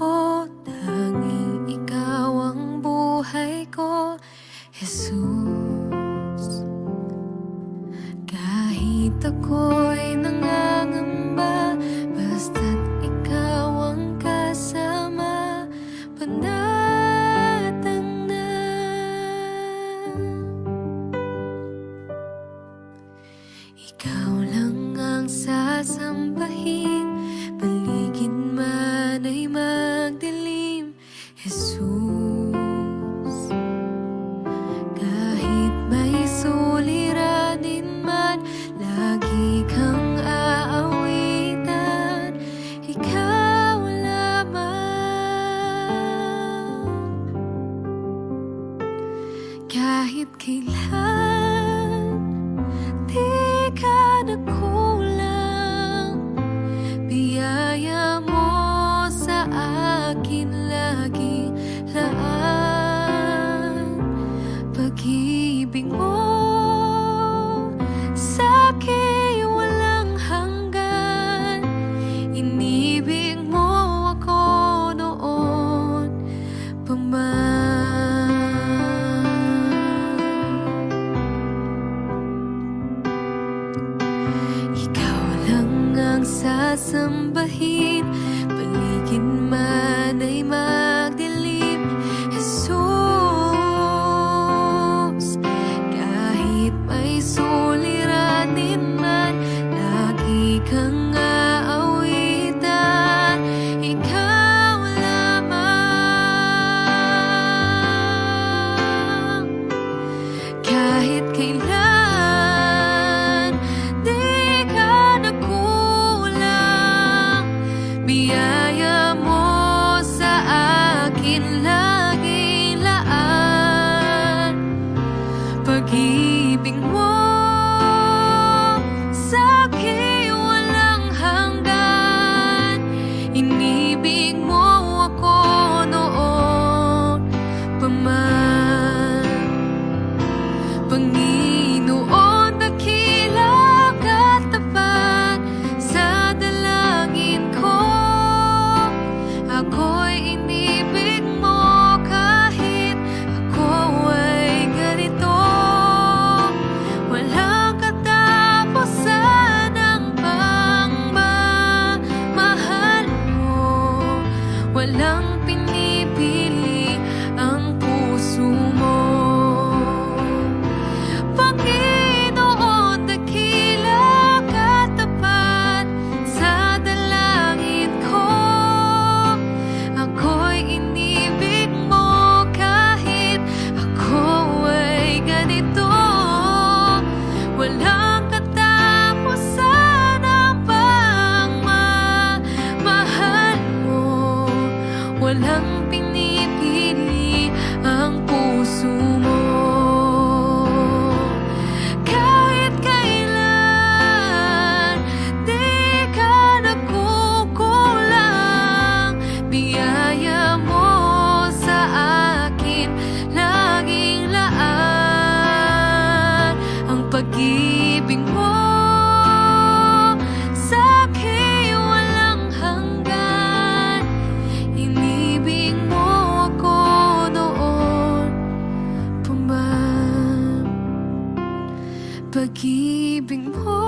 ko, tanging ikaw ang buhay ko, Jesus. Kahit ako'y nangangamba, basta't ikaw ang kasama, panatag na. Ikaw lang ang sasambahin, paligid man ay magdilim, Jesus. Kahit may suliranin man, lagi kang aawitan, ikaw lamang. Kahit kailan di ka nagkulang, biyaya mo sa akin laging laan. Pag-ibig mo sa'kin walang hanggan, inibig mo ako noon pa man. Ikaw lang ang sasambahin, paligid man ay magdilim, Jesus. Kahit may suliranin man, lagi kang aawitan, ikaw lamang. Kahit kailan di ka nagkulang, biyaya mo sa akin laging laan. Pag-ibig mo sa'kin walang hanggan, inibig mo ako noon pa man. Panginoon, dakila ka tapat sa dalangin ko. Ako'y inibig mo kahit ako ay ganito. Walang katapusan ang pagmamahal mo, walang pinipili ang puso mo. Panginoon, dakila ka tapat sa dalangin ko. Ako'y inibig mo kahit ako ay ganito. Walang katapusan ang pagmamahal mo, walang pinipili ang puso mo. Kahit kailan di ka nagkukulang, biyaya mo sa akin laging laan. Ang pag-ibig mo sa'kin walang hanggan, inibig mo ako noon pa man. Pag-ibig mo